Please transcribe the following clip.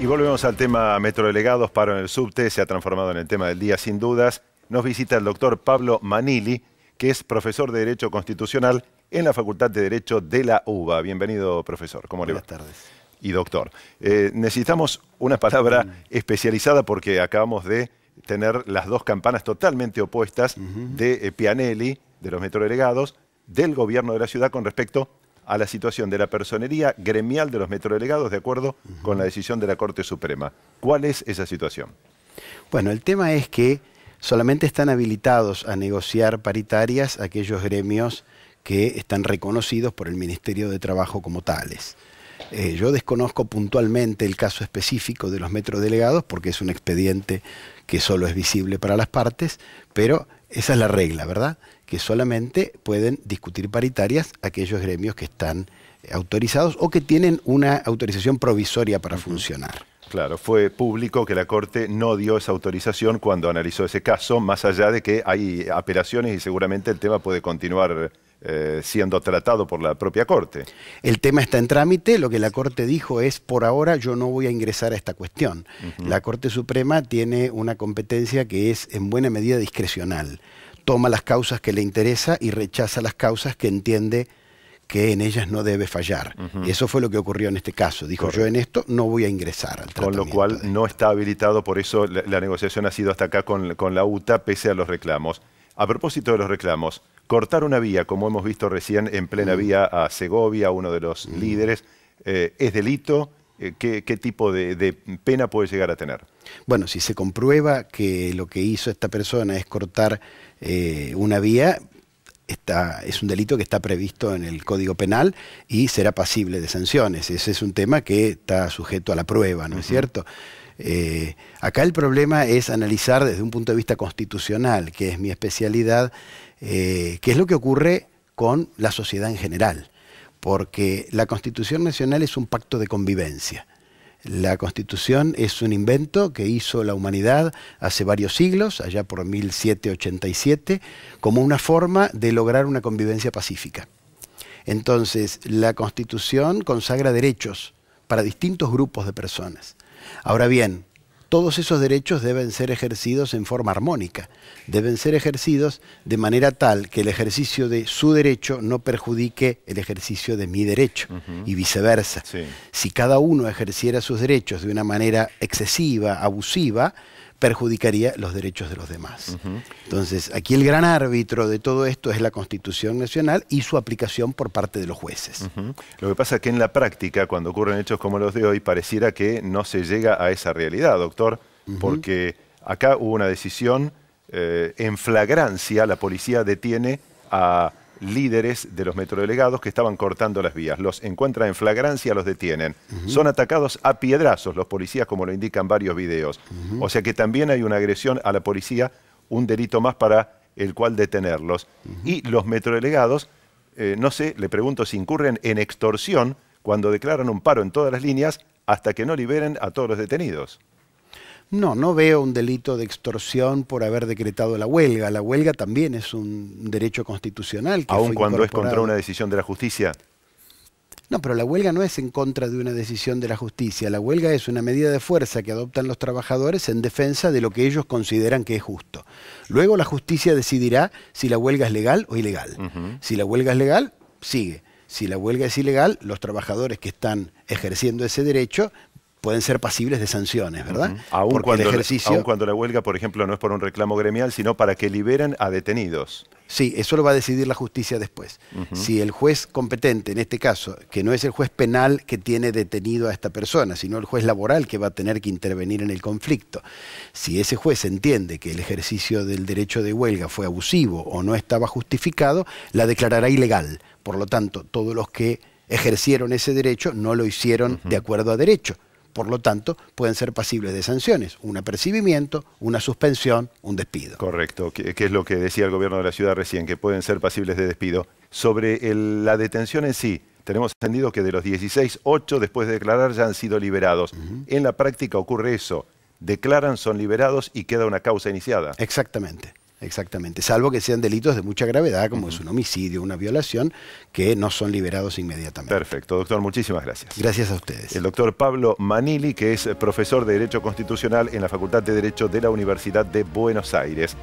Y volvemos al tema metrodelegados, paro en el subte, se ha transformado en el tema del día sin dudas. Nos visita el doctor Pablo Manili, que es profesor de Derecho Constitucional en la Facultad de Derecho de la UBA. Bienvenido, profesor. ¿Cómo le va? Buenas tardes. Y doctor, necesitamos una palabra especializada porque acabamos de tener las dos campanas totalmente opuestas de Pianelli, de los metrodelegados, del gobierno de la ciudad con respecto a la situación de la personería gremial de los metrodelegados de acuerdo con la decisión de la Corte Suprema. ¿Cuál es esa situación? Bueno, el tema es que solamente están habilitados a negociar paritarias aquellos gremios que están reconocidos por el Ministerio de Trabajo como tales. Yo desconozco puntualmente el caso específico de los metrodelegados porque es un expediente que solo es visible para las partes, pero esa es la regla, ¿verdad? Que solamente pueden discutir paritarias aquellos gremios que están autorizados o que tienen una autorización provisoria para funcionar. Claro, fue público que la Corte no dio esa autorización cuando analizó ese caso, más allá de que hay apelaciones y seguramente el tema puede continuar siendo tratado por la propia Corte. El tema está en trámite, lo que la Corte dijo es, por ahora yo no voy a ingresar a esta cuestión. La Corte Suprema tiene una competencia que es en buena medida discrecional. Toma las causas que le interesa y rechaza las causas que entiende que en ellas no debe fallar. Y eso fue lo que ocurrió en este caso. Dijo, yo en esto no voy a ingresar al tratamiento. Con lo cual no está habilitado, por eso la negociación ha sido hasta acá con la UTA, pese a los reclamos. A propósito de los reclamos, cortar una vía, como hemos visto recién en plena vía a Segovia, uno de los líderes, ¿es delito? ¿Qué tipo de pena puede llegar a tener? Bueno, si se comprueba que lo que hizo esta persona es cortar una vía, es un delito que está previsto en el Código Penal y será pasible de sanciones. Ese es un tema que está sujeto a la prueba, ¿no es cierto? Acá el problema es analizar desde un punto de vista constitucional, que es mi especialidad, qué es lo que ocurre con la sociedad en general. Porque la Constitución Nacional es un pacto de convivencia. La Constitución es un invento que hizo la humanidad hace varios siglos, allá por 1787, como una forma de lograr una convivencia pacífica. Entonces, la Constitución consagra derechos para distintos grupos de personas. Ahora bien, todos esos derechos deben ser ejercidos en forma armónica, deben ser ejercidos de manera tal que el ejercicio de su derecho no perjudique el ejercicio de mi derecho y viceversa. Sí. Si cada uno ejerciera sus derechos de una manera excesiva, abusiva, perjudicaría los derechos de los demás. Entonces, aquí el gran árbitro de todo esto es la Constitución Nacional y su aplicación por parte de los jueces. Lo que pasa es que en la práctica, cuando ocurren hechos como los de hoy, pareciera que no se llega a esa realidad, doctor, porque acá hubo una decisión en flagrancia, la policía detiene a líderes de los metrodelegados que estaban cortando las vías. Los encuentra en flagrancia, los detienen. Son atacados a piedrazos los policías, como lo indican varios videos. O sea que también hay una agresión a la policía, un delito más para el cual detenerlos. Y los metrodelegados, no sé, le pregunto si incurren en extorsión cuando declaran un paro en todas las líneas hasta que no liberen a todos los detenidos. No, no veo un delito de extorsión por haber decretado la huelga. La huelga también es un derecho constitucional. ¿Aun cuando es contra una decisión de la justicia? No, pero la huelga no es en contra de una decisión de la justicia. La huelga es una medida de fuerza que adoptan los trabajadores en defensa de lo que ellos consideran que es justo. Luego la justicia decidirá si la huelga es legal o ilegal. Si la huelga es legal, sigue. Si la huelga es ilegal, los trabajadores que están ejerciendo ese derecho pueden ser pasibles de sanciones, ¿verdad? Aun cuando la huelga, por ejemplo, no es por un reclamo gremial, sino para que liberen a detenidos. Sí, eso lo va a decidir la justicia después. Si el juez competente, en este caso, que no es el juez penal que tiene detenido a esta persona, sino el juez laboral que va a tener que intervenir en el conflicto, si ese juez entiende que el ejercicio del derecho de huelga fue abusivo o no estaba justificado, la declarará ilegal. Por lo tanto, todos los que ejercieron ese derecho no lo hicieron de acuerdo a derecho. Por lo tanto, pueden ser pasibles de sanciones, un apercibimiento, una suspensión, un despido. Correcto, que es lo que decía el gobierno de la ciudad recién, que pueden ser pasibles de despido. Sobre la detención en sí, tenemos entendido que de los 16, 8 después de declarar ya han sido liberados. En la práctica ocurre eso, declaran, son liberados y queda una causa iniciada. Exactamente. exactamente. Salvo que sean delitos de mucha gravedad, como es un homicidio, una violación, que no son liberados inmediatamente. Perfecto, doctor, muchísimas gracias. Gracias a ustedes. El doctor Pablo Manili, que es profesor de Derecho Constitucional en la Facultad de Derecho de la Universidad de Buenos Aires.